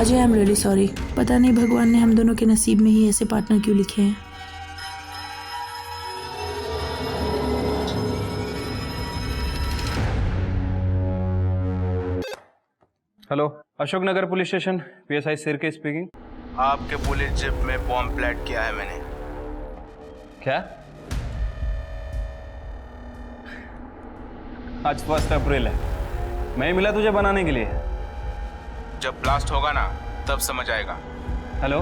Ajay, I am really sorry. पता नहीं भगवान ने हम दोनों के नसीब में ही ऐसे पार्टनर क्यों लिखे हैं। Hello, Ashok Nagar police station, PSI सिरके स्पीकिंग। आपके पुलिस जीप में बॉम्ब प्लांट किया है मैंने। क्या? आज 1 अप्रैल है, मैं ही मिला तुझे बनाने के लिए। जब ब्लास्ट होगा ना तब समझ आएगा। हेलो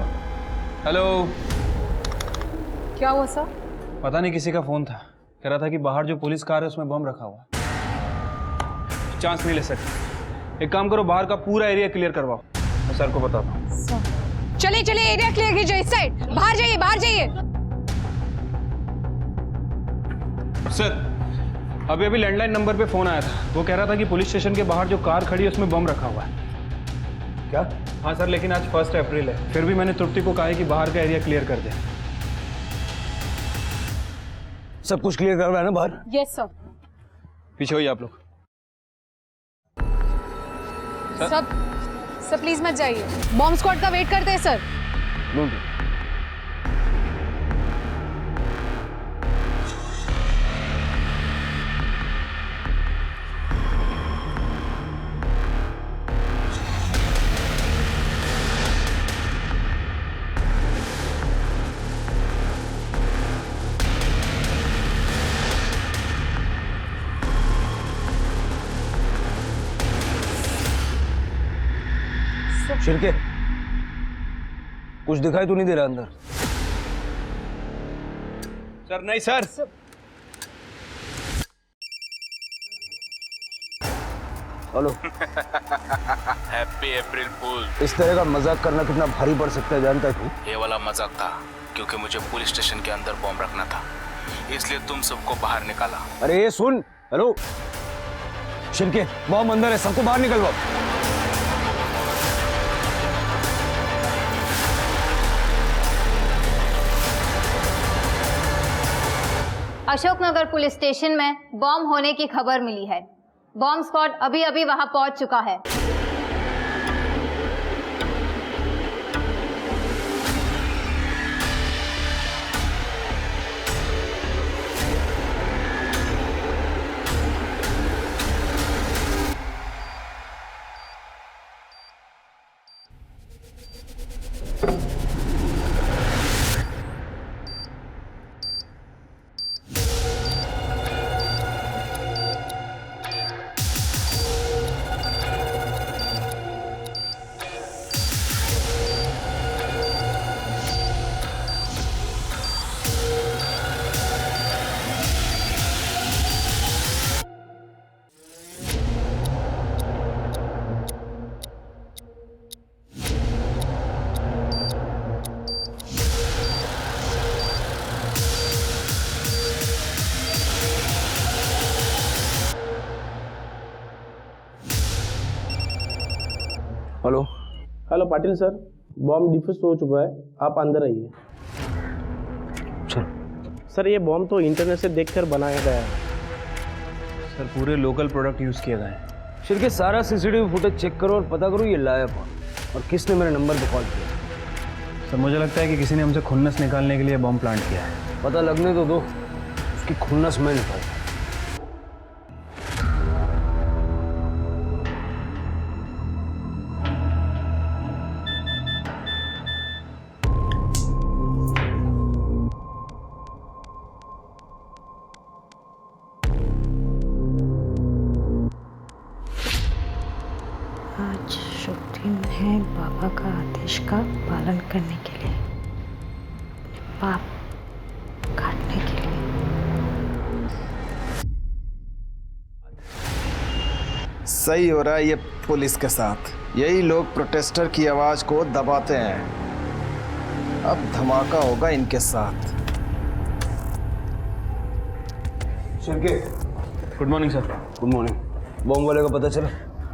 हेलो, क्या हुआ सर? पता नहीं किसी का फोन था, कह रहा था कि बाहर जो पुलिस कार है उसमें बम रखा हुआ। चांस नहीं ले सकते, एक काम करो, बाहर का पूरा एरिया क्लियर करवाओ, मैं सर को बताता हूँ। चलिए चलिए, एरिया क्लियर कीजिए, इस साइड। बाहर जाइए, बाहर जाइए। सर, अभी अभी लैंडलाइन नंबर पे फोन आया था, वो कह रहा था कि पुलिस स्टेशन के बाहर जो कार खड़ी है उसमें बम रखा हुआ है। क्या? हाँ सर, लेकिन आज 1 अप्रैल है, फिर भी मैंने तृप्ति को कहा है कि बाहर का एरिया क्लियर कर दे। सब कुछ क्लियर करवाया ना बाहर? Yes sir. पीछे होइए आप लोग। सर प्लीज मत जाइए, बॉम्ब स्क्वाड का वेट करते हैं सर। शिरके, कुछ दिखाई तो नहीं दे रहा अंदर? सर नहीं सर। हेलो। हैप्पी अप्रैल फूल। इस तरह का मजाक करना कितना भारी पड़ सकता है जानता है तू? ये वाला मजाक था क्योंकि मुझे पुलिस स्टेशन के अंदर बॉम्ब रखना था, इसलिए तुम सबको बाहर निकाला। अरे ये सुन, हेलो शिरके, बॉम्ब अंदर है, सबको बाहर निकलवाओ। अशोकनगर पुलिस स्टेशन में बॉम्ब होने की खबर मिली है। बॉम्ब स्क्वाड अभी अभी वहां पहुंच चुका है। Hello hello Patil sir, bomb defuse हो चुका है, आप अंदर आइए। चल। सर ये बॉम्ब तो इंटरनेट से देखकर बनाया गया है। सर पूरे लोकल प्रोडक्ट यूज किए गए हैं। शिरके, सारा सीसीटीवी फुटेज चेक करो और पता करो ये लाया कौन और किसने मेरे नंबर पे कॉल किया। सर मुझे लगता है कि किसी ने हमसे खुन्नस निकालने के लिए बॉम्ब प्लांट किया है। पता लगने तो दो, उसकी खुन्नस मैं निकाल। आज शुभ दिन है बाबा का आदेश का पालन करने के लिए, पाप काटने के लिए। सही हो रहा है ये पुलिस के साथ, यही लोग प्रोटेस्टर की आवाज को दबाते हैं। अब धमाका होगा इनके साथ। Shirke, good morning sir. Good morning. Bomb वाले का पता चला?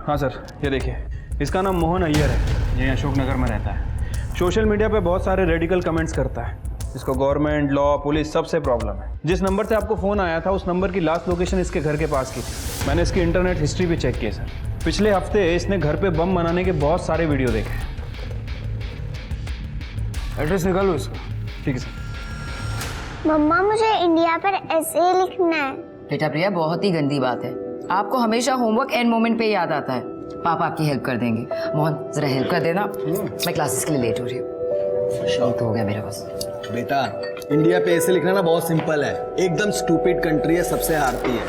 हाँ सर, ये देखिए, इसका नाम मोहन अय्यर है, ये अशोकनगर में रहता है। सोशल मीडिया पे बहुत सारे रेडिकल कमेंट्स करता है। इसको गवर्नमेंट, लॉ, पुलिस सबसे प्रॉब्लम है। जिस नंबर से आपको फ़ोन आया था उस नंबर की लास्ट लोकेशन इसके घर के पास की थी। मैंने इसकी इंटरनेट हिस्ट्री भी चेक की है सर। पिछले हफ्ते इसने घर पे बम बनाने के बहुत सारे वीडियो देखे। एड्रेस निकालो इसका। ठीक है सर। मम्मा मुझे इंडिया पर ऐसे ही लिखना है। बेटा प्रिया, बहुत ही गंदी बात है। आपको हमेशा होमवर्क एंड मोमेंट पे याद आता है। पापा आपकी हेल्प कर देंगे। मोहन जरा हेल्प कर देना, मैं क्लासेस के लिए लेट हो रही हूँ। तो हो गया मेरा बस। बेटा इंडिया पे ऐसे लिखना ना बहुत सिंपल है, एकदम स्टूपिड कंट्री है, सबसे हारती है।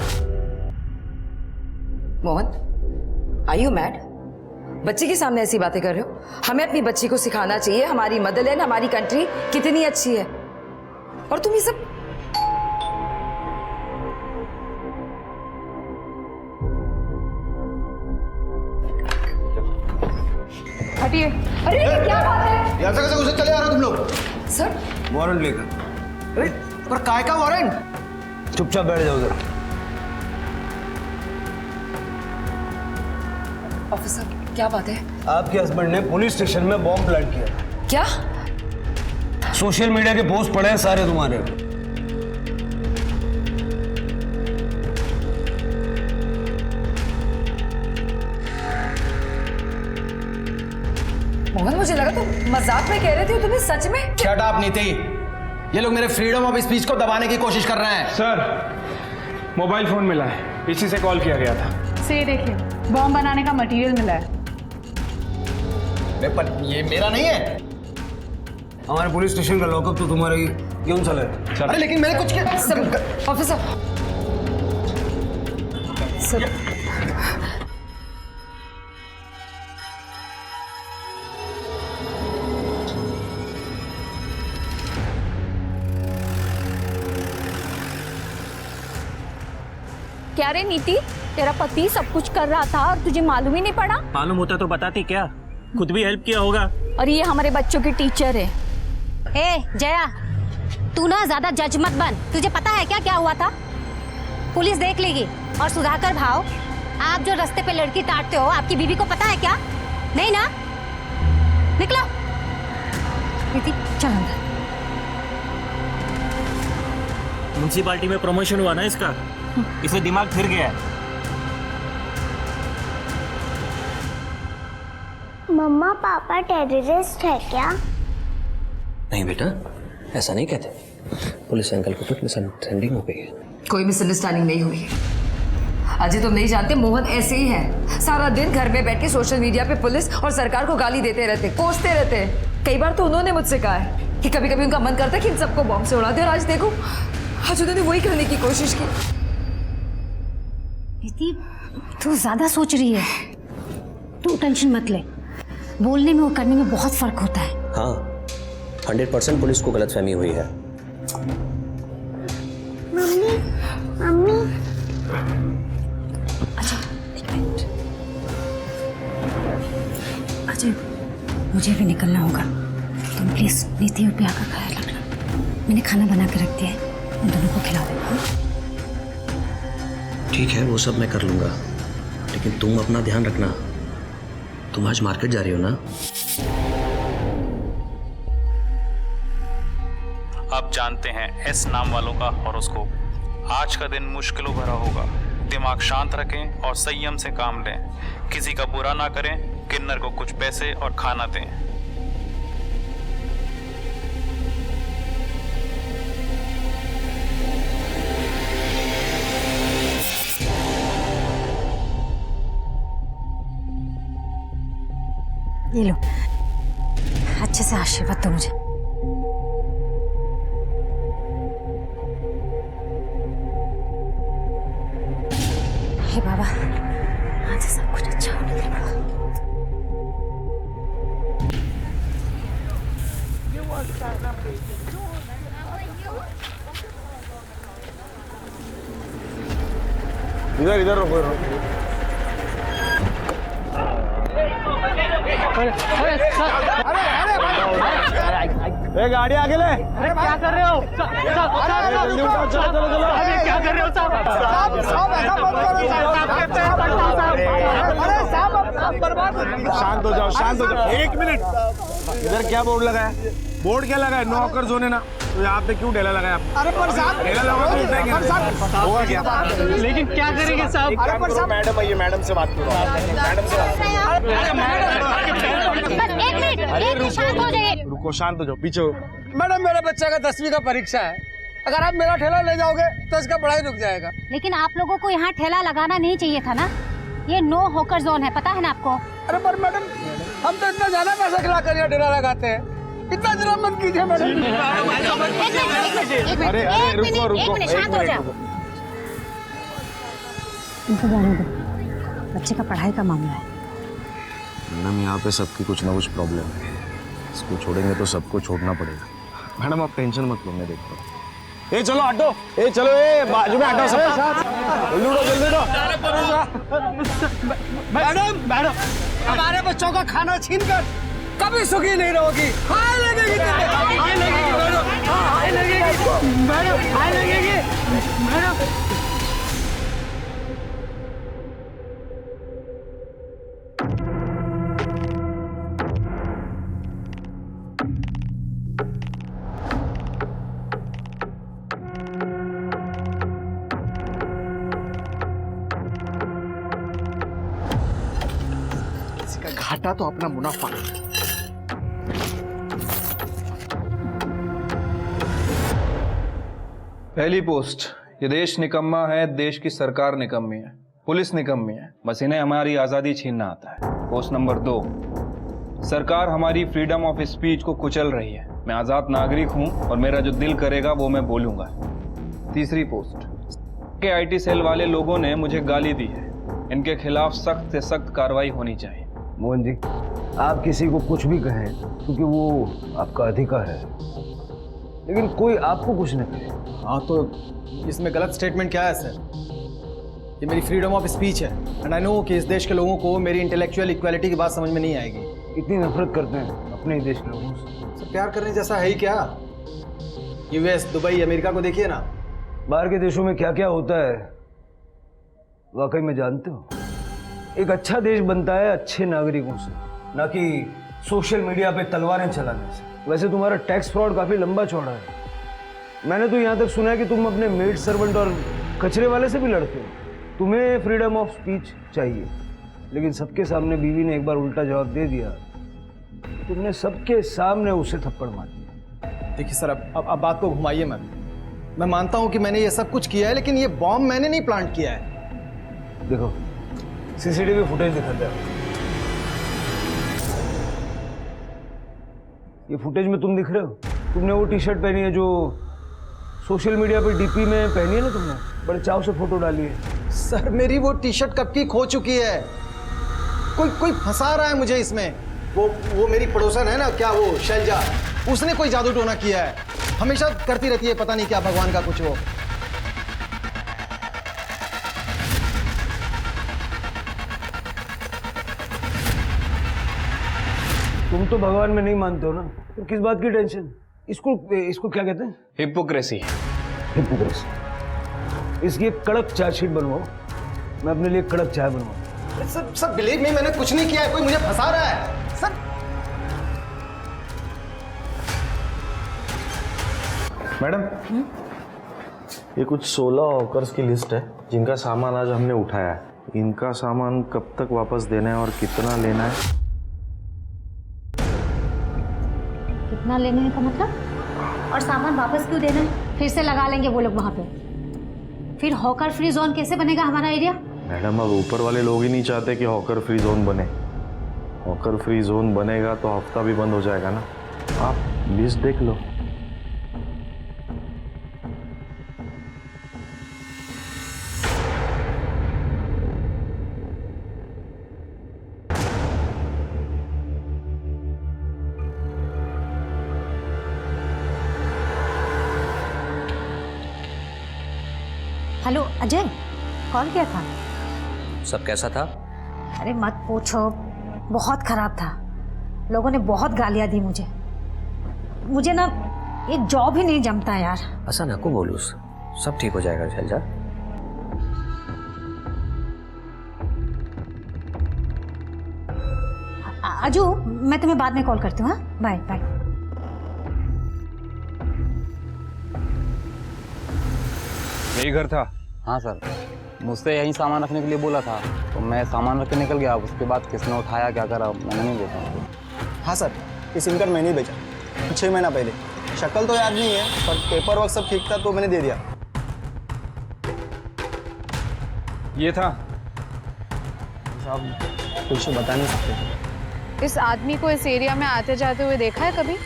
Mohan, are you mad? बच्चे के सामने ऐसी बातें कर रहे हो? हमें अपनी बच्ची को सिखाना चाहिए हमारी मदरलैंड, हमारी कंट्री कितनी अच्छी है। और तुम ये सब हटिए। अरे ये क्या बात है? ऐसा कैसे घुसे चले आ रहे हो तुम लोग? सर वारंट लेकर। अरे पर काय का वारंट? चुपचाप बैठ जाओ उधर। ऑफिसर, क्या बात है? आपके हस्बैंड ने पुलिस स्टेशन में बॉम्ब प्लांट किया। क्या? सोशल मीडिया के पोस्ट पड़े हैं सारे तुम्हारे। मोहन, मुझे लगा तुम मजाक में कह रहे थे, तुम्हें सच में? शट अप नीति, ये लोग मेरे फ्रीडम ऑफ स्पीच को दबाने की कोशिश कर रहे हैं। सर मोबाइल फोन मिला है, इसी से कॉल किया गया था। से देखिए, बॉम्ब बनाने का मटेरियल मिला है। पर ये मेरा नहीं है। हमारे पुलिस स्टेशन का लॉकअप तो तुम्हारा ही क्यों चला है? अरे लेकिन मैंने कुछ किया। ऑफिसर सर, क्या रे नीति, तेरा पति सब कुछ कर रहा था और तुझे मालूम ही नहीं पड़ा? मालूम होता तो बताती क्या, खुद भी हेल्प किया होगा। और ये हमारे बच्चों की टीचर है। ए जया, तू ना ज्यादा जज मत बन। तुझे पता है क्या क्या हुआ था? पुलिस देख लेगी। और सुधाकर भाव, आप जो रास्ते पे लड़की काटते हो, आपकी बीवी को पता है क्या? नहीं ना? निकलो नीति, चल अंदर। म्युनिसिपालिटी में प्रमोशन हुआ ना इसका, इसे दिमाग फिर गया है। मम्मा पापा टेररिस्ट है क्या? नहीं बेटा, ऐसा नहीं कहते। पुलिस अंकल को कुछ मिसअंडरस्टैंडिंग हो गई है। कोई मिसअंडरस्टैंडिंग नहीं हुई है। अजय तुम नहीं जानते, मोहन ऐसे ही है। सारा दिन घर में बैठ के सोशल मीडिया पे पुलिस और सरकार को गाली देते रहते, कोसते रहते। कई बार तो उन्होंने मुझसे कहा है कि कभी कभी उनका मन करता है कि इन सबको बॉम्ब से उड़ा दे। और आज देखो, आज उन्होंने वही करने की कोशिश की। नीति, तू ज्यादा सोच रही है। तू टेंशन मत ले, बोलने में और करने में बहुत फर्क होता है। हाँ, 100% पुलिस को गलतफहमी हुई है। मम्मी मम्मी, अच्छा एक मिनट। अजय, मुझे भी निकलना होगा। तुम प्लीज नीति और प्रिया का ख्याल रखना। मैंने खाना बना के रख दिया है, उन दोनों को खिला देना। ठीक है, वो सब मैं कर लूंगा, लेकिन तुम अपना ध्यान रखना। तुम आज मार्केट जा रही हो ना? अब जानते हैं एस नाम वालों का हॉरोस्कोप। आज का दिन मुश्किलों भरा होगा। दिमाग शांत रखें और संयम से काम लें। किसी का बुरा ना करें। किन्नर को कुछ पैसे और खाना दें। ये लो, अच्छे से आशीर्वाद दो मुझे। हे बाबा, आज सब कुछ अच्छा होने दे बाबा। इधर इधर रुको। अरे गाड़ी आगे ले। अरे क्या कर रहे हो? जल्दी उठाओ, चलो चलो चलो। अरे क्या कर रहे हो साहब? साहब ऐसा मत करो। अरे साहब बर्बाद। शांत हो जाओ, शांत हो जाओ। एक मिनट, इधर क्या बोर्ड लगा है? बोर्ड क्या लगा है? नो हॉकर जोन है ना? तो यहाँ पे क्यों ढेला लगाया? अरे पर साहब ढेला लगा के उठाएंगे। होगा क्या? लेकिन क्या करेंगे साहब? अरे पर साहब मैडम आइए, मैडम से बात करो। मैडम से बात करो। रुको, शांत हो जाओ, पीछे हो। मैडम मेरे बच्चे का 10वीं का परीक्षा है, अगर आप मेरा ठेला ले जाओगे तो इसका पढ़ाई रुक जाएगा। लेकिन आप लोगों को यहाँ ठेला लगाना नहीं चाहिए था ना, ये नो हॉकर जोन है, पता है ना आपको? अरे पर मैडम हम तो इतना ज्यादा पैसा खिला कर यहाँ ठेला लगाते हैं, इतना जरा मत कीजिए मैडम। अरे रुको रुको, शांत हो जाओ। इनको जाने दो, बच्चे का पढ़ाई का मामला है। मैडम यहाँ पे सबकी कुछ ना कुछ प्रॉब्लम है, इसको छोड़ेंगे तो सबको छोड़ना पड़ेगा। मैडम आप टेंशन मत लो, मैं देखता हूँ। ए चलो हटो, ए चलो, ए बाजू में हटो सब। जल्दी उठो, जल्दी उठो। मैडम मैडम हमारे बच्चों का खाना छीन कर कभी सुखी नहीं रहोगी। हाय लगेगी तुम्हें, हाय लगेगी मैडम, हाय लगेगी मैडम, हाय लगेगी मैडम। घाटा तो अपना मुनाफा। पहली पोस्ट, ये देश निकम्मा है, देश की सरकार निकम्मी है, पुलिस निकम्मी है, बस इन्हें हमारी आज़ादी छीनना आता है। पोस्ट नंबर 2, सरकार हमारी फ्रीडम ऑफ स्पीच को कुचल रही है। मैं आज़ाद नागरिक हूं और मेरा जो दिल करेगा वो मैं बोलूंगा। तीसरी पोस्ट, के आईटी सेल वाले लोगों ने मुझे गाली दी है, इनके खिलाफ सख्त से सख्त कार्रवाई होनी चाहिए। मोहन जी, आप किसी को कुछ भी कहें क्योंकि वो आपका अधिकार है, लेकिन कोई आपको कुछ नहीं कहे। हाँ तो इसमें गलत स्टेटमेंट क्या है सर? ये मेरी फ्रीडम ऑफ स्पीच है एंड आई नो कि इस देश के लोगों को मेरी इंटेलेक्चुअल इक्वालिटी की बात समझ में नहीं आएगी। इतनी नफरत करते हैं अपने ही देश के लोगों से। सर प्यार करने जैसा है ही क्या? यूएस, दुबई, अमेरिका को देखिए ना। बाहर के देशों में क्या क्या होता है वाकई में जानते हो? एक अच्छा देश बनता है अच्छे नागरिकों से, ना कि सोशल मीडिया पे तलवारें चलाने से। वैसे तुम्हारा टैक्स फ्रॉड काफी लंबा चौड़ा है। मैंने तो यहाँ तक सुना है कि तुम अपने मेड सर्वेंट और कचरे वाले से भी लड़ते हो। तुम्हें फ्रीडम ऑफ स्पीच चाहिए, लेकिन सबके सामने बीवी ने एक बार उल्टा जवाब दे दिया, तुमने सबके सामने उसे थप्पड़ मार दिया। देखिए सर, अब बात को घुमाइए मत। मैं मानता हूँ कि मैंने ये सब कुछ किया है, लेकिन ये बॉम्ब मैंने नहीं प्लांट किया है। देखो सीसीटीवी फुटेज दिखाता है। ये फुटेज में तुम दिख रहे हो, तुमने वो टी शर्ट पहनी है जो सोशल मीडिया पे डीपी में पहनी है ना, तुमने बड़े चाव से फोटो डाली है। सर मेरी वो टी शर्ट कब की खो चुकी है। कोई फंसा रहा है मुझे इसमें। वो मेरी पड़ोसन है ना, क्या वो शैलजा, उसने कोई जादू टोना किया है। हमेशा करती रहती है पता नहीं क्या, भगवान का कुछ। वो तुम तो भगवान में नहीं मानते हो ना, तो किस बात की टेंशन? इसको क्या कहते हैं? हिपोक्रेसी। हिपोक्रेसी। इसकी एक कड़क चार्जशीट बनवाओ, मैं अपने लिए कड़क चाय बनवाऊं। सब बिलीव में मैंने कुछ नहीं किया है, कोई मुझे फंसा रहा है सर। मैडम ये कुछ 16 हॉकर्स की लिस्ट है जिनका सामान आज हमने उठाया है। इनका सामान कब तक वापस देना है और कितना लेना है? कितना लेने का मतलब? और सामान वापस क्यों देना है? फिर से लगा लेंगे वो लोग वहां पे, फिर हॉकर फ्री जोन कैसे बनेगा हमारा एरिया? मैडम अब ऊपर वाले लोग ही नहीं चाहते कि हॉकर फ्री जोन बने। हॉकर फ्री जोन बनेगा तो हफ्ता भी बंद हो जाएगा ना। आप लिस्ट देख लो। हेलो अजय, कॉल किया था? सब कैसा था? अरे मत पूछो, बहुत खराब था। लोगों ने बहुत गालियां दी मुझे ना एक जॉब ही नहीं जमता यार। ऐसा ना को बोलूं, सब ठीक हो जाएगा शैलजा। अजू मैं तुम्हें बाद में कॉल करती हूँ। हाँ बाय बाय। यही घर था? हाँ सर, मुझसे यहीं सामान रखने के लिए बोला था, तो मैं सामान रख के निकल गया। उसके बाद किसने उठाया क्या करा मैंने नहीं देखा। हाँ सर, ये सिम कार्ड मैंने ही बेचा 6 महीना पहले। शक्ल तो याद नहीं है, पर पेपर वर्क सब ठीक था तो मैंने दे दिया। ये था? साहब कुछ बता नहीं सकते। इस आदमी को इस एरिया में आते जाते हुए देखा है कभी?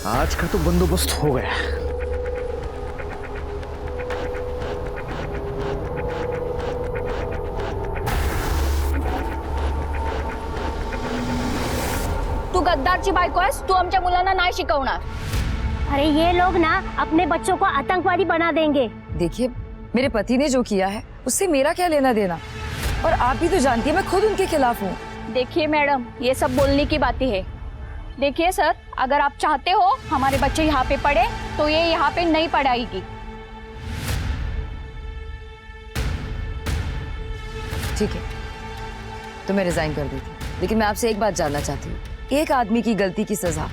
आज का तो बंदोबस्त हो गया। तू गद्दारची बायको आहेस, तू आमच्या मुलांना नाही शिकवणार। अरे ये लोग ना अपने बच्चों को आतंकवादी बना देंगे। देखिए, मेरे पति ने जो किया है उससे मेरा क्या लेना देना, और आप भी तो जानती है मैं खुद उनके खिलाफ हूँ। देखिए मैडम, ये सब बोलने की बातें है। देखिए सर, अगर आप चाहते हो हमारे बच्चे यहाँ पे पढ़े तो ये यहाँ पे नहीं पढ़ाएगी। ठीक है, तो मैं रिजाइन कर देती, लेकिन मैं आपसे एक बात जानना चाहती हूँ, एक आदमी की गलती की सजा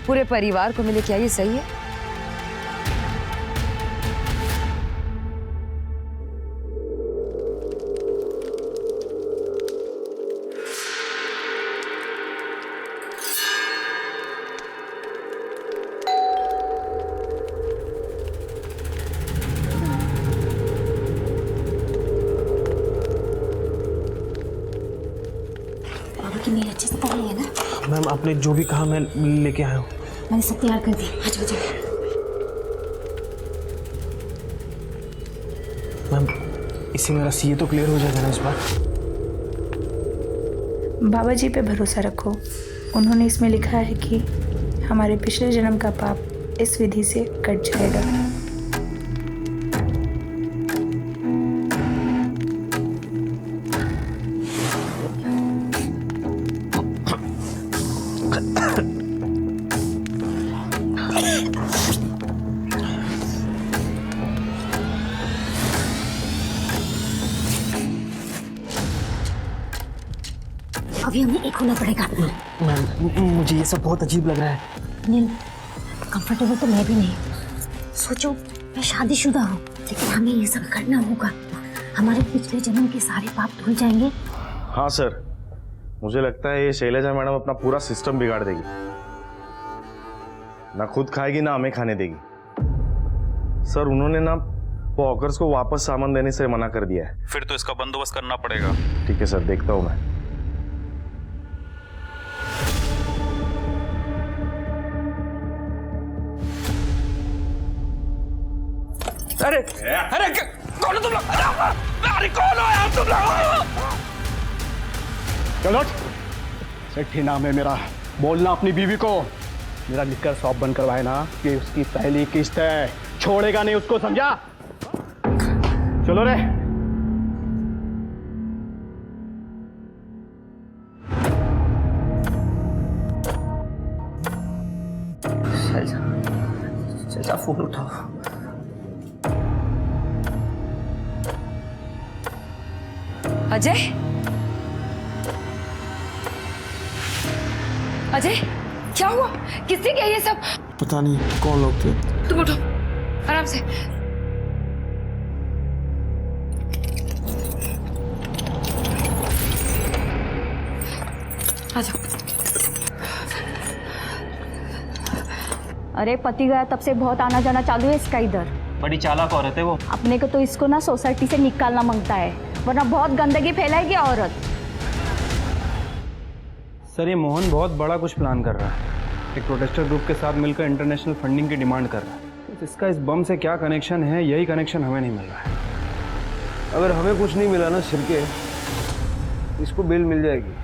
पूरे परिवार को मिले, क्या ये सही है? कि मेरे अच्छे से पढ़ लिया ना? मैम आपने जो भी कहा मैं लेके आया हूँ। मैंने सब तैयार कर दिया। आ जाओ जाओ। मैम इससे मेरा सीए तो क्लियर हो जाएगा ना इस बार? बाबा जी पे भरोसा रखो। उन्होंने इसमें लिखा है कि हमारे पिछले जन्म का पाप इस विधि से कट जाएगा। अभी हमें एक होना पड़ेगा। मैम मुझे ये सब बहुत अजीब लग रहा है। नहीं, कंफर्टेबल तो मैं भी नहीं। सोचो मैं शादीशुदा हूँ, लेकिन हमें ये सब करना होगा। हमारे पिछले जन्म के सारे पाप धुल जाएंगे। हाँ सर, मुझे लगता है ये शैलजा मैडम अपना पूरा सिस्टम बिगाड़ देगी। ना खुद खाएगी ना हमें खाने देगी। सर उन्होंने ना हॉकर्स को वापस सामान देने से मना कर दिया है। फिर तो इसका बंदोबस्त करना पड़ेगा। ठीक है सर, देखता हूँ मैं। अरे अरे कौन हो तुम लोग? अरे कौन हो यार तुम लोग? चलो सेठी नाम है मेरा, बोलना अपनी बीवी को। मेरा लिकर शॉप बंद करवाए ना, ये उसकी पहली किस्त है, छोड़ेगा नहीं उसको, समझा? चलो रे। शैलजा फोन उठाओ। अजय, अजय क्या हुआ? किसने किया ये सब? पता नहीं कौन लोग थे। तुम उठो आराम से। आ जाओ। अरे पति गया तब से बहुत आना जाना चालू है इसका इधर। बड़ी चालाक औरत है वो। अपने को तो इसको ना सोसाइटी से निकालना मांगता है, वरना बहुत गंदगी फैलाएगी औरत। सर ये मोहन बहुत बड़ा कुछ प्लान कर रहा है। एक प्रोटेस्टर ग्रुप के साथ मिलकर इंटरनेशनल फंडिंग की डिमांड कर रहा है। इसका इस बम से क्या कनेक्शन है, यही कनेक्शन हमें नहीं मिल रहा है। अगर हमें कुछ नहीं मिला ना सिरके, इसको बेल मिल जाएगी।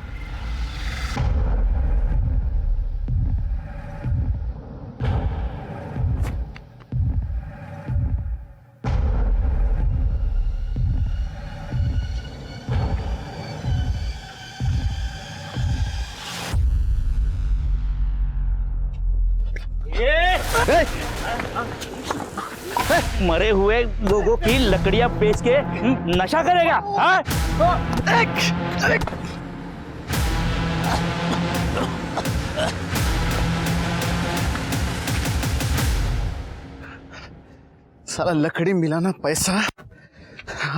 मरे हुए लोगों की लकड़ियां बेच के नशा करेगा? हाँ? साला लकड़ी मिला ना पैसा,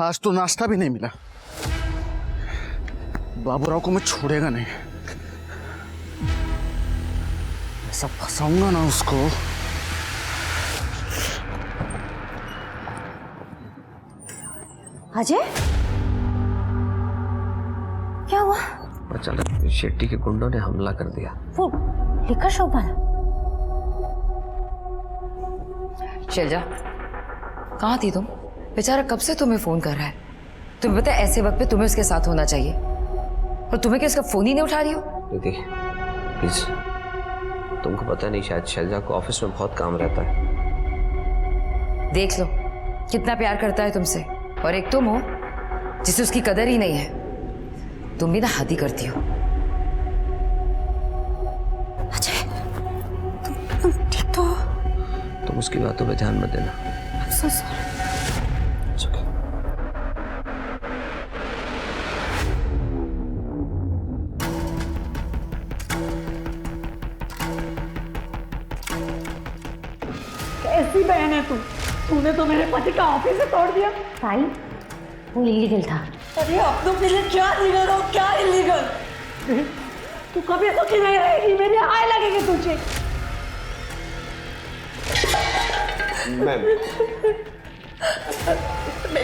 आज तो नाश्ता भी नहीं मिला। बाबूराव को मैं छोड़ेगा नहीं, ऐसा फंसाऊंगा ना उसको। अजय, क्या हुआ? अचानक शेट्टी के गुंडों ने हमला कर दिया। वो लिकर शॉप वाला? शैलजा, कहाँ थी तुम? बेचारा कब से तुम्हें फोन कर रहा है। तुम्हें पता है ऐसे वक्त पे तुम्हें उसके साथ होना चाहिए, और तुम्हें क्या उसका फोन ही नहीं उठा रही हो? दीदी प्लीज, तुमको पता नहीं, शायद शैलजा को ऑफिस में बहुत काम रहता है। देख लो कितना प्यार करता है तुमसे, और एक तुम हो जिसे उसकी कदर ही नहीं है। तुम भी ना हद ही करती हो। अजय, तुम ठीक तो हो? तुम उसकी बातों पे ध्यान मत देना। I'm so sorry. It's okay. कैसी बहन है तू? तूने तो मेरे पति का ऑफिस से तोड़ दिया। ताई, वो इलीगल था। अरे अपनों के लिए क्या लीगल हो, क्या इलीगल? तू कभी सुखी नहीं रहेगी, मेरी आय लगेगी तुझे। मैम,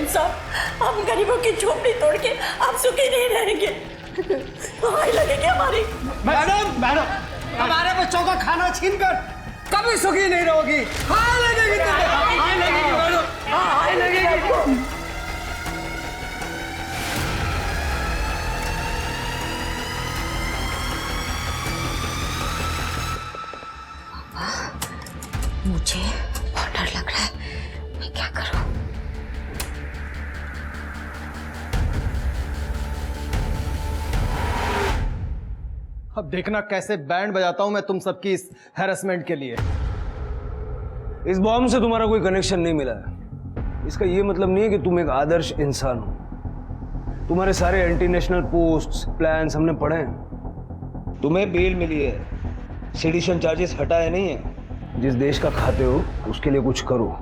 साहब, हम गरीबों की झोपड़ी तोड़ के आप सुखी नहीं रहेंगे, आय लगेगी हमारी। मैडम, हमारे बच्चों का खाना छीनकर कभी सुखी नहीं रहोगी। आय लगेगी तुम्हें, आय लगेगी मैडम, आय लगेगी। मुझे बहुत डर लग रहा है, मैं क्या करूं? अब देखना कैसे बैंड बजाता हूं मैं तुम सबकी इस हैरेसमेंट के लिए। इस बॉम्ब से तुम्हारा कोई कनेक्शन नहीं मिला है। इसका ये मतलब नहीं है कि तुम एक आदर्श इंसान हो। तुम्हारे सारे एंटी नेशनल पोस्ट्स, प्लान्स हमने पढ़े हैं। तुम्हें बेल मिली है, सेडिशन चार्जेस हटाए नहीं है। जिस देश का खाते हो उसके लिए कुछ करो।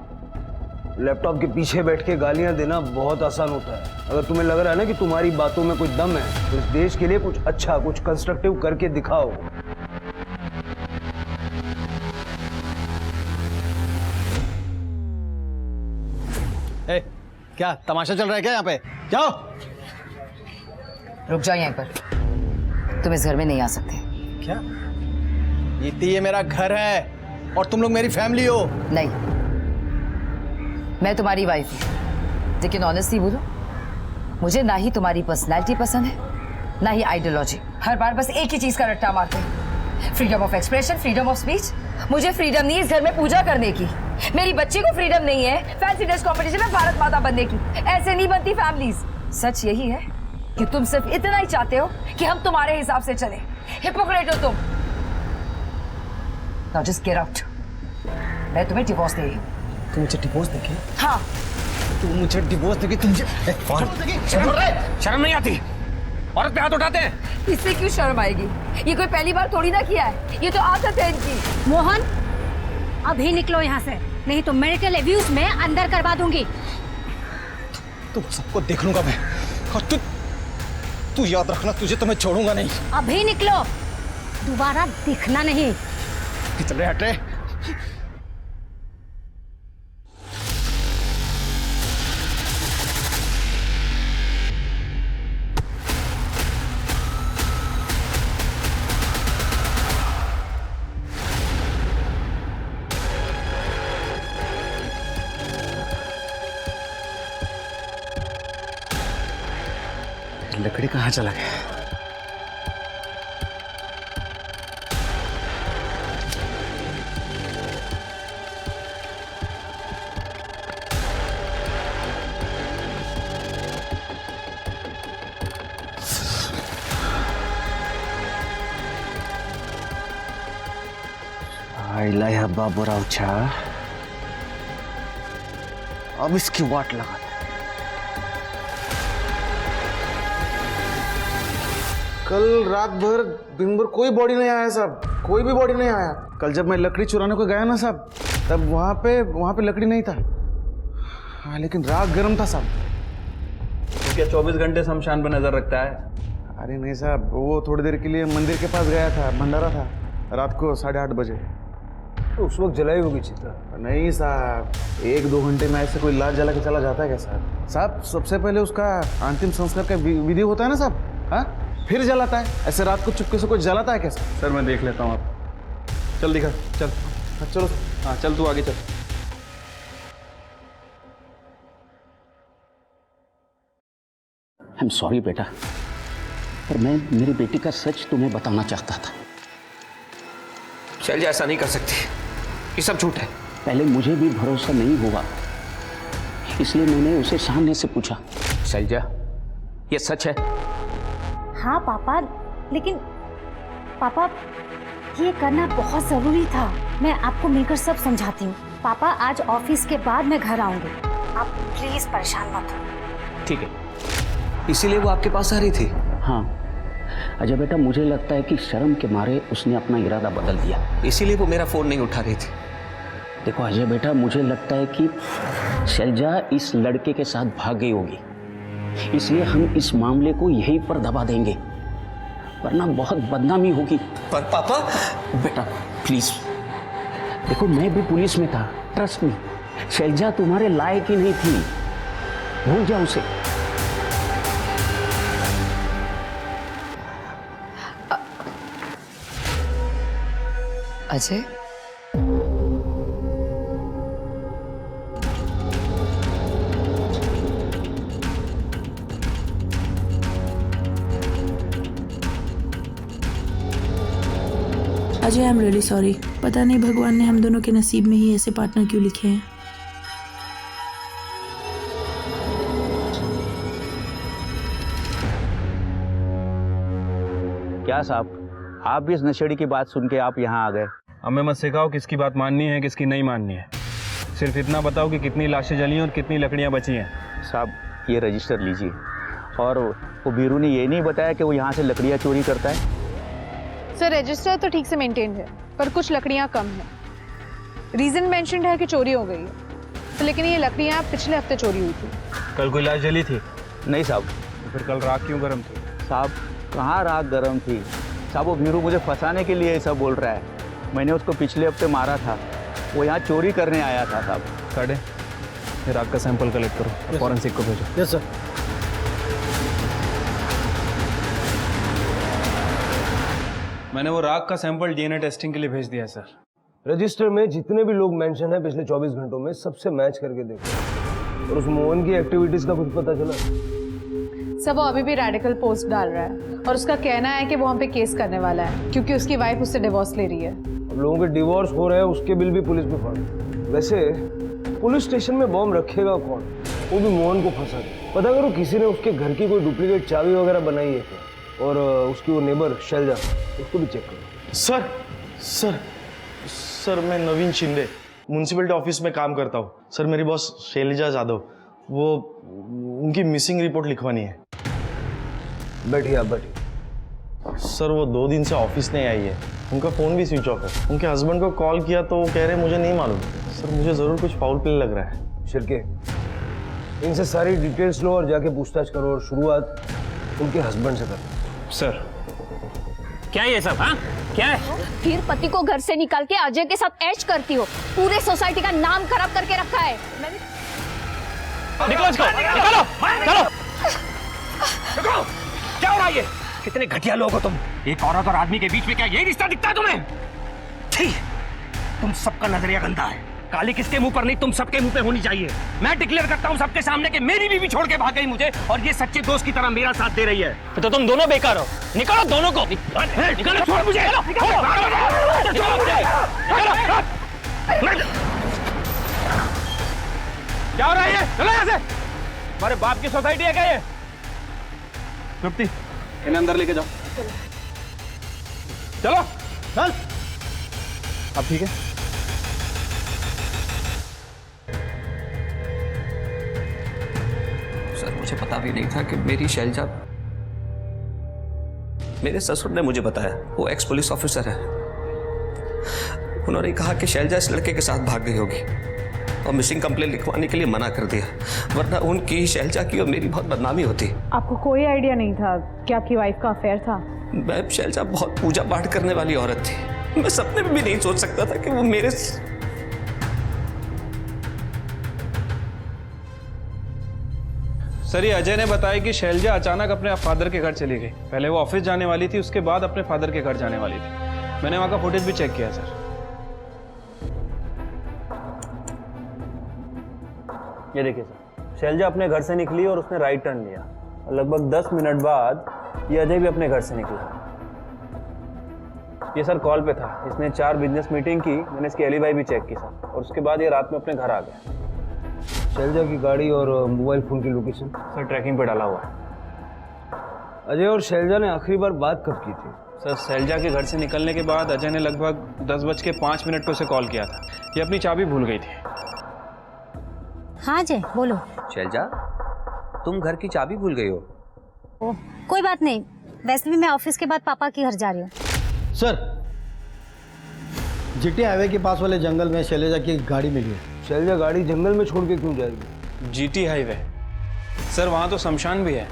लैपटॉप के पीछे बैठ के गालियां देना बहुत आसान होता है। अगर तुम्हें लग रहा है ना कि तुम्हारी बातों में कोई दम है, तो इस देश के लिए कुछ अच्छा, कुछ कंस्ट्रक्टिव करके दिखाओ। क्या तमाशा चल रहा है क्या यहाँ पे? जाओ। रुक जाओ यहीं पर, तुम इस घर में नहीं आ सकते। क्या? ये मेरा घर है और तुम लोग मेरी फैमिली हो। नहीं, मैं तुम्हारी वाइफ हूँ, लेकिन ऑनेस्टली बोलो, मुझे ना ही तुम्हारी पर्सनैलिटी पसंद है, ना ही आइडियोलॉजी। हर बार बस एक ही चीज का रट्टा मारते हैं, freedom of expression, freedom of speech. मुझे फ्रीडम नहीं है इस घर में पूजा करने की। मेरी बच्ची को फ्रीडम नहीं है फैंसी ड्रेस कॉम्पिटिशन में भारत माता बनने की। ऐसे नहीं बनती फैमिलीज। सच यही है कि तुम सिर्फ इतना ही चाहते हो कि हम तुम्हारे हिसाब से चले। हिपोक्रेट हो तुम। Now just get out. मैं तुम्हें डिवोर्स दे रही हूँ। तुम मुझे डिवोर्स देगी? हाँ, तुम मुझे डिवोर्स देगी? तुम शर्म नहीं आती? औरत पे हाथ उठाते हैं। इससे क्यों शर्म आएगी? ये कोई पहली बार थोड़ी ना किया है, ये तो आदत है इनकी। मोहन, अभी निकलो यहाँ से, नहीं तो मैरिटल अब्यूज में अंदर करवा दूंगी। तुम सबको देख लूंगा मैं, और तू याद रखना, तुझे तो मैं छोड़ूंगा नहीं। अभी निकलो, दोबारा दिखना नहीं। चल रहे हट रहे। लकड़ी कहाँ चला गया? आईला ह्या बाबूरावच्या अब इसकी वाट लगा। कल रात भर दिन भर कोई बॉडी नहीं आया साहब, कोई भी बॉडी नहीं आया। कल जब मैं लकड़ी चुराने को गया ना साहब, तब वहाँ पे लकड़ी नहीं था। हाँ, लेकिन रात गर्म था साहब। तो क्या 24 घंटे शमशान पर नजर रखता है? अरे नहीं साहब, वो थोड़ी देर के लिए मंदिर के पास गया था, भंडारा था रात को 8:30 बजे। तो उस वक्त जलाई होगी चिता? नहीं साहब, 1-2 घंटे में ऐसे कोई लाश जला के चला जाता है क्या साहब? साहब सबसे पहले उसका अंतिम संस्कार का विधि होता है ना साहब, हाँ, फिर जलाता है। ऐसे रात को चुपके से कोई जलाता है क्या सर? मैं देख लेता हूँ। आप चल दिखा, चल। चलो। हाँ चल, तू आगे चल। आई एम सॉरी बेटा, पर मैं मेरी बेटी का सच तुम्हें बताना चाहता था। शैलजा ऐसा नहीं कर सकती, ये सब झूठ है। पहले मुझे भी भरोसा नहीं हुआ, इसलिए मैंने उसे सामने से पूछा। शैलजा, ये सच है? हाँ पापा, लेकिन पापा ये करना बहुत जरूरी था। मैं आपको मिलकर सब समझाती हूँ। पापा आज ऑफिस के बाद मैं घर आऊंगी, आप प्लीज परेशान मत हो। ठीक है, इसीलिए वो आपके पास आ रही थी? हाँ अजय बेटा, मुझे लगता है कि शर्म के मारे उसने अपना इरादा बदल दिया, इसीलिए वो मेरा फोन नहीं उठा रही थी। देखो अजय बेटा, मुझे लगता है कि शैलजा इस लड़के के साथ भाग गई होगी, इसलिए हम इस मामले को यहीं पर दबा देंगे, वरना बहुत बदनामी होगी। पर पापा। बेटा प्लीज, देखो मैं भी पुलिस में था, ट्रस्ट मी, शैलजा तुम्हारे लायक ही नहीं थी, भूल जाओ उसे। Ajay, Ajay I am really sorry. पता नहीं भगवान ने हम दोनों के नसीब में ही ऐसे पार्टनर क्यों लिखे हैं। क्या साहब, आप भी इस नशेड़ी की बात सुन के आप यहाँ आ गए? हमें मत सिखाओ किसकी बात माननी है किसकी नहीं माननी है, सिर्फ इतना बताओ कि कितनी लाशें जली हैं और कितनी लकड़ियां बची हैं। साहब ये रजिस्टर लीजिए। और वो बीरू ने ये नहीं बताया कि वो यहाँ से लकड़ियाँ चोरी करता है? सर रजिस्टर तो ठीक से मेंटेन है, पर कुछ लकड़ियाँ कम है। रीजन मेंशन्ड है कि चोरी हो गई है, तो लेकिन ये लकड़ियाँ पिछले हफ्ते चोरी हुई थी। कल कोई लाश जली थी? नहीं साहब। तो फिर कल रात क्यों गर्म थी? साहब कहाँ रात गर्म थी साहब, वो बीरू मुझे फंसाने के लिए ऐसा बोल रहा है। मैंने उसको पिछले हफ्ते मारा था, वो यहाँ चोरी करने आया था साहब। साढ़े फिर आग का सैंपल कलेक्ट करो, फॉरेंसिक को भेजो। Yes sir. मैंने वो राग का सैंपल डीएनए टेस्टिंग के लिए भेज दिया है सर। रजिस्टर में जितने भी लोग मेंशन है पिछले 24 घंटों में, सबसे मैच करके देखो। और उस मोहन की एक्टिविटीज का कुछ पता चला? सब वो अभी भी रेडिकल पोस्ट डाल रहा है और उसका कहना है कि वो हम पे केस करने वाला है क्योंकि उसकी वाइफ उससे डिवोर्स ले रही है। अब लोगों के डिवोर्स हो रहे हैं, उसके बिल भी पुलिस में फंस। वैसे पुलिस स्टेशन में बॉम्ब रखेगा कौन? वो भी मोहन को फंसा के। पता करो किसी ने उसके घर की कोई डुप्लीकेट चाबी वगैरह बनाई है क्या? और उसकी वो नेबर शैलजा, उसको भी चेक करो। सर सर सर मैं नवीन शिंदे म्यूनसिपलिटी ऑफिस में काम करता हूँ। सर मेरी बॉस शैलजा जादव, वो उनकी मिसिंग रिपोर्ट लिखवानी है। बैठिए आप बैठिए। सर वो 2 दिन से ऑफिस नहीं आई है, उनका फ़ोन भी स्विच ऑफ है। उनके हस्बैंड को कॉल किया तो वो कह रहे मुझे नहीं मालूम। सर मुझे ज़रूर कुछ फाउल प्ले लग रहा है। शिरके, इनसे सारी डिटेल्स लो और जाके पूछताछ करो, और शुरुआत उनके हस्बैंड से करो। सर क्या ये सब? हाँ क्या है? फिर पति को घर से निकाल के अजय के साथ ऐश करती हो, पूरे सोसाइटी का नाम खराब करके रखा है। निकलो इसको, निकालो, चलो। निकलो, क्या हो रहा है ये? कितने घटिया लोग हो तुम। एक औरत और आदमी के बीच में क्या यही रिश्ता दिखता है तुम्हें? ठीक, तुम सबका नजरिया गंदा है। काली किसके मुंह पर नहीं, तुम सबके मुंह पे होनी चाहिए। मैं डिक्लेयर करता हूँ सबके सामने कि मेरी बीवी छोड़ के भाग गई मुझे, और ये सच्चे दोस्त की तरह मेरा साथ दे रही है। तो तुम दोनों बेकार हो। निकालो दोनों को। निकालो, छोड़ मुझे। क्या हो रहा है ये? चलो यहाँ से। हमारे बाप की सोसाइटी है क्या ये? तृप्ति, इन्हें अंदर लेके जाओ। चलो चल। अब ठीक है? पता भी नहीं था कि मेरी शैलजा, मेरे ससुर ने मुझे बताया, वो एक्स पुलिस ऑफिसर है। उन्होंने कहा कि शैलजा इस लड़के के साथ भाग गई होगी और मिसिंग कंप्लेंट लिखवाने के लिए मना कर दिया, वरना उनकी, शैलजा की और मेरी बहुत बदनामी होती। आपको कोई आइडिया नहीं था कि आपकी वाइफ का अफेयर था? मैं, शैलजा बहुत पूजा पाठ करने वाली औरत थी। मैं सपने में भी नहीं सोच सकता था कि वो मेरे। सर, ये अजय ने बताया कि शैलजा अचानक अपने फादर के घर चली गई। पहले वो ऑफिस जाने वाली थी, उसके बाद अपने फादर के घर जाने वाली थी। मैंने वहां का फुटेज भी चेक किया सर। ये देखिए सर, शैलजा अपने घर से निकली और उसने राइट टर्न लिया। लगभग 10 मिनट बाद ये अजय भी अपने घर से निकला। ये सर कॉल पे था। इसने 4 बिजनेस मीटिंग की। मैंने इसकी एलिबाई भी चेक की सर, और उसके बाद ये रात में अपने घर आ गया। शैलजा की गाड़ी और मोबाइल फोन की लोकेशन सर ट्रैकिंग पे डाला हुआ है। अजय और शैलजा ने आखिरी बार बात कब की थी? सर, शैलजा के घर से निकलने के बाद अजय ने लगभग 10:05 पे उसे कॉल किया था। ये अपनी चाबी भूल गई थी। हाँ अजय बोलो। शैलजा, तुम घर की चाबी भूल गई हो? ओ, कोई बात नहीं, वैसे भी मैं ऑफिस के बाद पापा के घर जा रही हूँ। सर, जीटी हाईवे के पास वाले जंगल में शैलजा की गाड़ी मिली है। शैलजा गाड़ी जंगल में छोड़ के क्यों जाएगी? जीटी हाईवे सर, वहां तो शमशान भी है।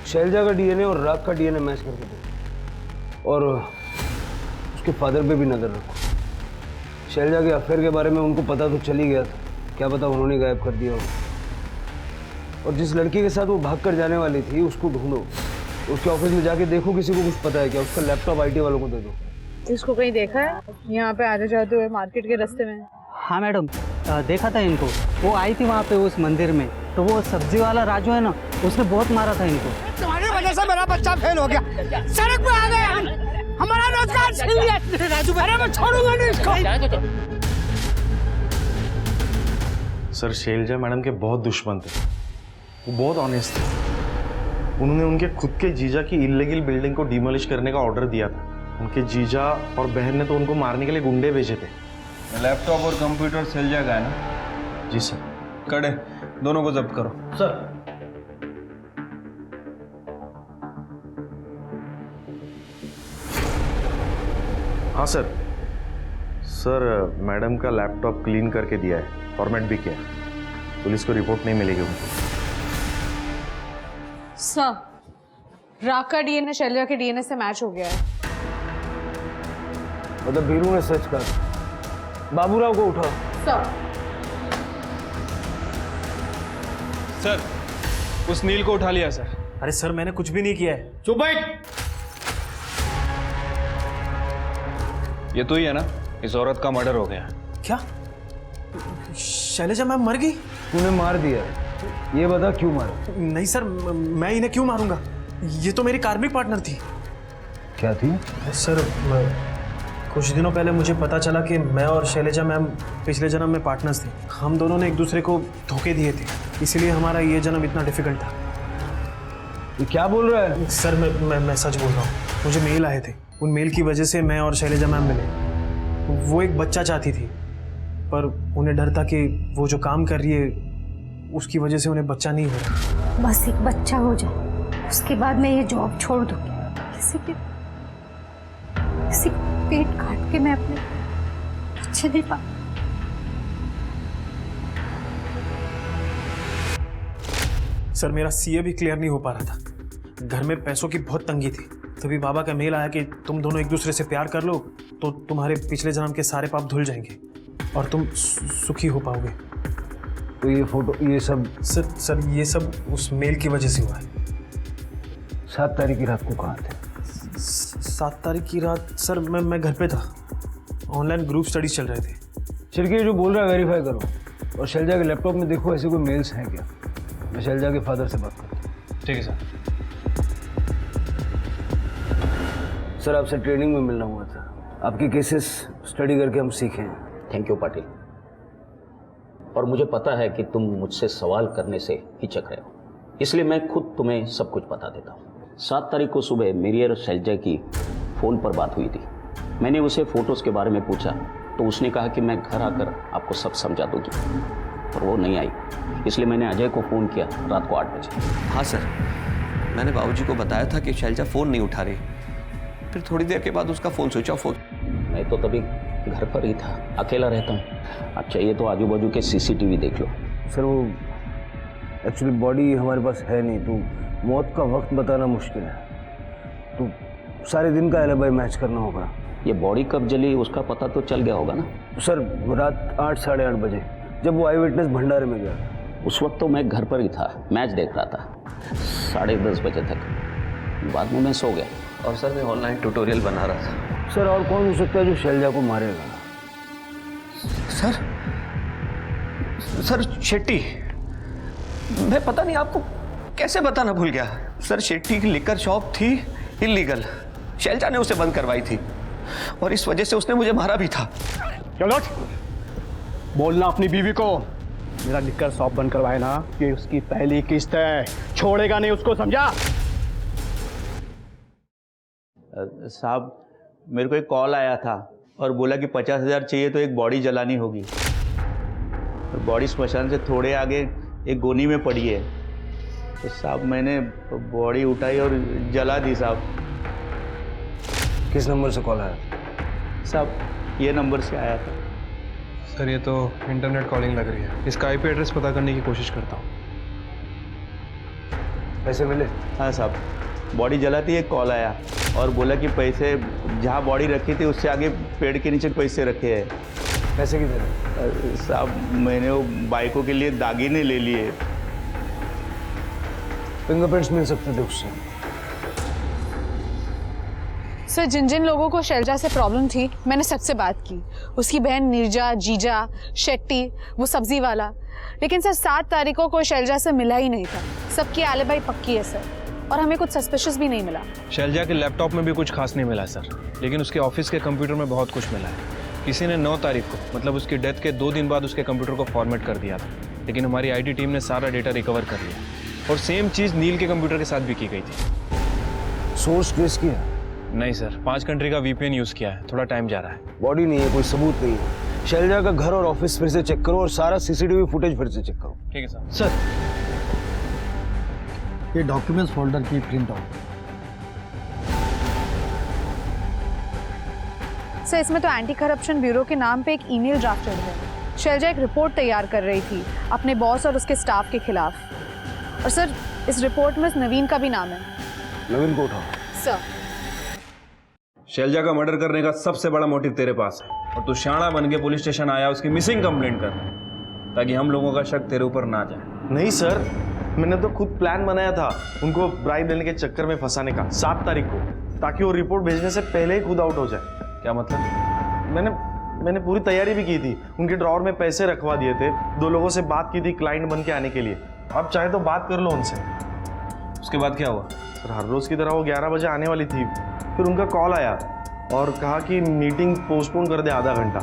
शैलजा का डीएनए और राग का डीएनए मैच करके दो, और उसके फादर पे भी नजर रखो। शैलजा के अफेयर के बारे में उनको पता तो चल ही गया था, क्या पता उन्होंने गायब कर दिया हो। और जिस लड़की के साथ वो भाग कर जाने वाली थी उसको ढूंढो, उसके ऑफिस में जाके देखो किसी को कुछ पता है क्या। उसका लैपटॉप आईटी वालों को दे दो। इसको कहीं देखा है यहाँ पे आते जाते हुए मार्केट के रास्ते में? हाँ मैडम, देखा था इनको। वो आई थी वहाँ पे उस मंदिर में, तो वो सब्जी वाला राजू है ना, उसने बहुत मारा था इनको। तुम्हारी वजह से मेरा बच्चा फेल हो गया, सड़क पे आ गए, हमारा रोजगार छीन लिया। राजू, अरे मैं छोड़ूंगा नहीं इसको। सर, शैलजा मैडम के बहुत दुश्मन थे। वो बहुत ऑनेस्ट थे। उन्होंने उनके खुद के जीजा की इल्लीगल बिल्डिंग को डिमोलिश करने का ऑर्डर दिया था। उनके जीजा और बहन ने तो उनको मारने के लिए गुंडे भेजे थे। लैपटॉप और कंप्यूटर शैलजा का है ना? जी सर। कड़े, दोनों को जब्त करो। सर, हाँ सर। सर, मैडम का लैपटॉप क्लीन करके दिया है, फॉर्मेट भी किया है। पुलिस को रिपोर्ट नहीं मिलेगी उनको। सर, राग का डीएनए शैलजा के डीएनए से मैच हो गया है। मतलब बीरू ने सच कहा। बाबूराव को उठाओ। सर, उस नील को उठा लिया सर। अरे सर, मैंने कुछ भी नहीं किया है। चुप बैठ। ये तो ही है ना, इस औरत का मर्डर हो गया। क्या शैलजा मैम मर गई? तूने मार दिया, ये बता क्यों मारा? नहीं सर, मैं इन्हें क्यों मारूंगा? ये तो मेरी कार्मिक पार्टनर थी। क्या थी? सर, कुछ दिनों पहले मुझे पता चला कि मैं और शैलजा मैम पिछले जन्म में पार्टनर्स थे। हम दोनों ने एक दूसरे को धोखे दिए थे, इसलिए हमारा ये जन्म इतना डिफिकल्ट था। ये क्या बोल रहा है? सर, मैं सच बोल रहा हूँ। मुझे मेल आए थे, उन मेल की वजह से मैं और शैलजा मैम मिले। वो एक बच्चा चाहती थी, पर उन्हें डर था कि वो जो काम कर रही है उसकी वजह से उन्हें बच्चा नहीं हो रहा। बस एक बच्चा हो जाए, उसके बाद मैं ये जॉब छोड़ दूंगी। किसी का पेट काट के मैं अपने बच्चे नहीं पा। सर, मेरा सीए भी क्लियर नहीं हो पा रहा था। घर में पैसों की बहुत तंगी थी। तभी बाबा का मेल आया कि तुम दोनों एक दूसरे से प्यार कर लो तो तुम्हारे पिछले जन्म के सारे पाप धुल जाएंगे और तुम सुखी हो पाओगे। तो ये फोटो, ये सब? सर, ये सब उस मेल की वजह से हुआ है। 7 तारीख की रात को कहाँ थे? 7 तारीख की रात सर, मैं घर पे था। ऑनलाइन ग्रुप स्टडीज चल रहे थे। चिरके जो बोल रहा है वेरीफाई करो, और शैलजा के लैपटॉप में देखो ऐसे कोई मेल्स हैं क्या। मैं शैलजा के फादर से बात करता हूँ। ठीक है सर। सर, आपसे ट्रेनिंग में मिलना हुआ था। आपकी केसेस स्टडी करके हम सीखे हैं। Thank you Patil. और मुझे पता है कि तुम मुझसे सवाल करने से हिचक रहे हो, इसलिए मैं खुद तुम्हें सब कुछ बता देता हूँ। 7 तारीख को सुबह मेरी और शैलजा की फ़ोन पर बात हुई थी। मैंने उसे फ़ोटोज़ के बारे में पूछा तो उसने कहा कि मैं घर आकर आपको सब समझा दूँगी। और वो नहीं आई, इसलिए मैंने अजय को फ़ोन किया रात को 8 बजे। हाँ सर, मैंने बाबूजी को बताया था कि शैलजा फ़ोन नहीं उठा रही, फिर थोड़ी देर के बाद उसका फ़ोन स्विच ऑफ हो। मैं तो तभी घर पर ही था, अकेला रहता हूँ। अब चाहिए तो आजू बाजू के CCTV देख लो। सर वो एक्चुअली बॉडी हमारे पास है नहीं, तो मौत का वक्त बताना मुश्किल है, तो सारे दिन का एलिबी मैच करना होगा। ये बॉडी कब जली उसका पता तो चल गया होगा ना? सर रात 8 साढ़े 8 बजे जब वो आई विटनेस भंडारे में गया था। उस वक्त तो मैं घर पर ही था, मैच देख रहा था 10:30 बजे तक, बाद में मैं सो गया। और सर मैं ऑनलाइन ट्यूटोरियल बना रहा था। सर और कौन हो सकता है जो शैलजा को मारेगा? सर शेट्टी, मैं पता नहीं आपको कैसे बताना भूल गया। सर शेट्टी की लिकर शॉप थी इलीगल, शैलजा ने उसे बंद करवाई थी और इस वजह से उसने मुझे मारा भी था। चलो बोलना अपनी बीवी को, मेरा लिकर शॉप बंद करवाए ना, ये उसकी पहली किस्त है, छोड़ेगा नहीं उसको, समझा? साहब मेरे को एक कॉल आया था और बोला कि 50,000 चाहिए तो एक बॉडी जलानी होगी। बॉडी स्मशान से थोड़े आगे एक गोनी में पड़ी है, तो साहब मैंने बॉडी उठाई और जला दी साहब। किस नंबर से कॉल आया? साहब ये नंबर से आया था। सर ये तो इंटरनेट कॉलिंग लग रही है, इसका IP एड्रेस पता करने की कोशिश करता हूँ। पैसे मिले? हाँ साहब, बॉडी जलाती एक कॉल आया और बोला कि पैसे जहाँ बॉडी रखी थी उससे आगे पेड़ के नीचे पैसे रखे हैं। पैसे कितने? साहब मैंने वो बाइकों के लिए दागीने ले लिए। फिंगरप्रिंट्स मिल सकते थे उससे। सर जिन जिन लोगों को शैलजा से प्रॉब्लम थी मैंने सबसे बात की, उसकी बहन नीरजा, जीजा, शेट्टी, वो सब्जी वाला, लेकिन सर 7 तारीख को कोई शैलजा से मिला ही नहीं था। सबकी एलिबी पक्की है सर, और हमें कुछ सस्पिशियस भी नहीं मिला। शैलजा के लैपटॉप में भी कुछ खास नहीं मिला सर, लेकिन उसके ऑफिस के कंप्यूटर में बहुत कुछ मिला है। किसी ने 9 तारीख को, मतलब उसकी डेथ के 2 दिन बाद उसके कंप्यूटर को फॉर्मेट कर दिया था, लेकिन हमारी IT टीम ने सारा डेटा रिकवर कर लिया। और सेम चीज़ नील के कंप्यूटर के साथ भी की गई थी। सोर्स ट्रेस किया? नहीं सर, 5 कंट्री का VPN यूज़ किया है, थोड़ा टाइम जा रहा है। बॉडी नहीं है, कोई सबूत नहीं है। शैलजा का घर और ऑफिस फिर से चेक करो और सारा CCTV फुटेज फिर से चेक करो। ठीक है सर। सर ये डॉक्यूमेंट्स फोल्डर की प्रिंट आउट। सर इसमें तो एंटी करप्शन ब्यूरो के नाम पे एक ईमेल ड्राफ्टेड है। शैलजा एक रिपोर्ट तैयार कर रही थी अपने बॉस और उसके स्टाफ के खिलाफ, और सर इस रिपोर्ट में नवीन का भी नाम है। नवीन को उठाओ। सर शैलजा का मर्डर करने का सबसे बड़ा मोटिव तेरे पास है, और तू शाणा बन के पुलिस स्टेशन आया उसकी मिसिंग कंप्लेंट करने, ताकि हम लोगों का शक तेरे ऊपर ना जाए। नहीं सर, मैंने तो खुद प्लान बनाया था उनको ब्राइब देने के चक्कर में फंसाने का 7 तारीख को, ताकि वो रिपोर्ट भेजने से पहले ही खुद आउट हो जाए। क्या मतलब? मैंने पूरी तैयारी भी की थी, उनके ड्रॉवर में पैसे रखवा दिए थे, 2 लोगों से बात की थी क्लाइंट बन के आने के लिए। आप चाहे तो बात कर लो उनसे। उसके बाद क्या हुआ? सर हर रोज़ की तरह वो 11 बजे आने वाली थी, फिर उनका कॉल आया और कहा कि मीटिंग पोस्टपोन कर दे आधा घंटा।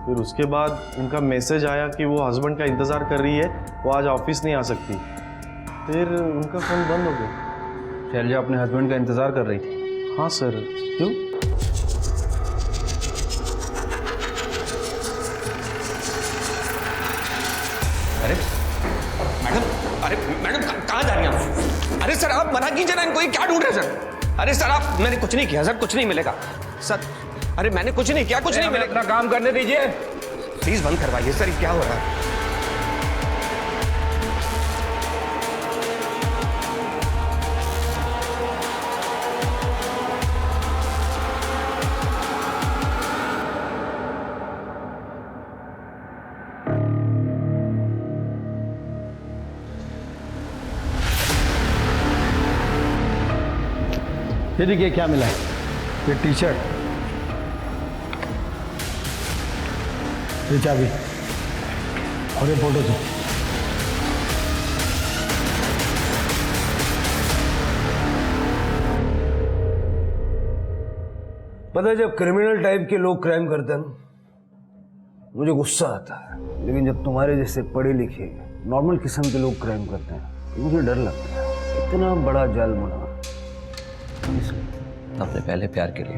फिर उसके बाद उनका मैसेज आया कि वो हस्बैंड का इंतज़ार कर रही है, वो आज ऑफिस नहीं आ सकती। फिर उनका फ़ोन बंद हो गया। शैलजा अपने हस्बैंड का इंतज़ार कर रही थी? हाँ सर। क्यों? अरे मैडम कहाँ जा रही हैं आप? अरे सर आप मना कीजिए ना इनको, ये क्या ढूंढ रहे हैं सर? अरे सर आप, मैंने कुछ नहीं किया सर, कुछ नहीं मिलेगा सर। अरे मैंने कुछ नहीं किया, कुछ नहीं मिलेगा। अपना काम करने दीजिए। प्लीज बंद करवाइए सर, ये क्या हो रहा है? ये देखिए क्या मिला है, ये टी-शर्ट, ये चाबी और ये फोटो थी। पता है जब क्रिमिनल टाइप के लोग क्राइम करते हैं मुझे गुस्सा आता है, लेकिन जब तुम्हारे जैसे पढ़े लिखे नॉर्मल किस्म के लोग क्राइम करते हैं तो मुझे डर लगता है। इतना बड़ा जाल बना अपने पहले प्यार के लिए।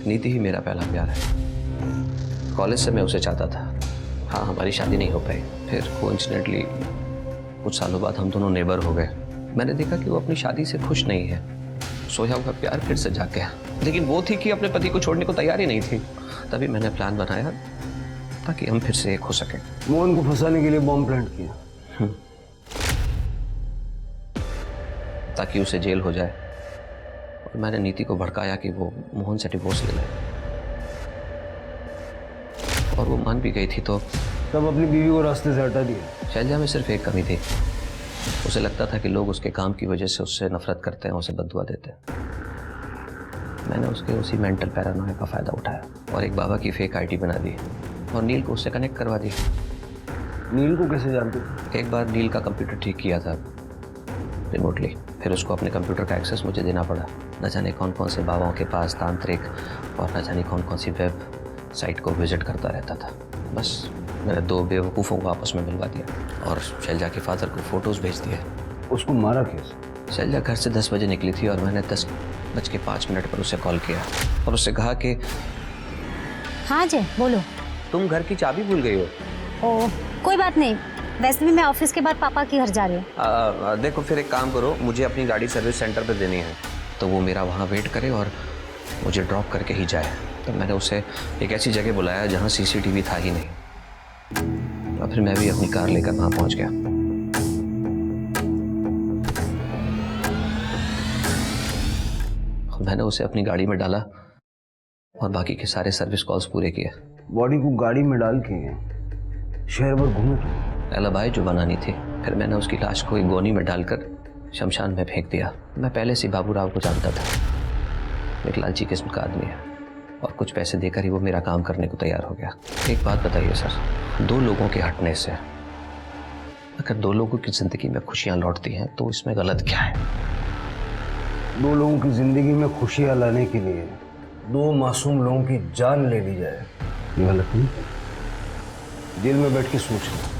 नीति ही मेरा पहला प्यार है। कॉलेज से मैं उसे चाहता था, हाँ, हमारी शादी नहीं हो पाई। फिर कोइंसिडेंटली कुछ सालों बाद हम दोनों नेबर हो गए। मैंने देखा कि वो अपनी शादी से खुश नहीं है। सोया हुआ प्यार फिर से जाग गया, लेकिन वो थी कि अपने पति को छोड़ने को तैयार ही नहीं थी। तभी मैंने प्लान बनाया ताकि हम फिर से एक हो सकें। मोहन को फंसाने के लिए बॉम्ब प्लांट किया, ताकि उसे जेल हो जाए। और मैंने नीति को भड़काया कि वो मोहन से डिवोर्स ले ले, और वो मान भी गई थी। तो तब अपनी बीवी को रास्ते से हटा दिया। शैलजा में सिर्फ एक कमी थी, उसे लगता था कि लोग उसके काम की वजह से उससे नफरत करते हैं, उसे बददुआ देते हैं। मैंने उसके उसी मेंटल पैरानोया का फायदा उठाया और एक बाबा की फेक आईडी बना दी और नील को उससे कनेक्ट करवा दिया। नील को कैसे जानते थे? एक बार नील का कंप्यूटर ठीक किया था रिमोटली, फिर उसको अपने कंप्यूटर का एक्सेस मुझे देना पड़ा। न जाने कौन कौन से बाबाओं के पास तांत्रिक और न जाने कौन कौन सी वेब साइट को विजिट करता रहता था। बस मैंने 2 बेवकूफ़ों को आपस में मिलवा दिया और शैलजा के फादर को फोटोज़ भेज दिए। उसको मारा कैसे? शैलजा घर से 10 बजे निकली थी और मैंने 10:05 पर उसे कॉल किया और उससे कहा कि हाँ जी बोलो। तुम घर की चाबी भूल गई हो। ओ कोई बात नहीं, वैसे भी मैं ऑफिस के बाद पापा के घर जा रही हूँ। देखो फिर एक काम करो, मुझे अपनी गाड़ी सर्विस सेंटर पे देनी है, तो वो मेरा वहाँ वेट करे और मुझे ड्रॉप करके ही जाए। तो मैंने उसे एक ऐसी जगह बुलाया जहाँ CCTV था ही नहीं, और फिर मैं भी अपनी कार लेकर वहाँ पहुँच गया। मैंने उसे अपनी गाड़ी में डाला और बाकी के सारे सर्विस कॉल्स पूरे किए। बॉडी को गाड़ी में डाल के शहर भर घूमे तो एलिबाई जो बनानी थी। फिर मैंने उसकी लाश को एक गोनी में डालकर शमशान में फेंक दिया। मैं पहले से बाबूराव को जानता था, एक लालची किस्म का आदमी है और कुछ पैसे देकर ही वो मेरा काम करने को तैयार हो गया। एक बात बताइए सर, 2 लोगों के हटने से अगर 2 लोगों की जिंदगी में खुशियां लौटती हैं तो इसमें गलत क्या है? 2 लोगों की जिंदगी में खुशियां लाने के लिए 2 मासूम लोगों की जान ले ली जाए, ये गलत नहीं? जेल में बैठ के सोच लो।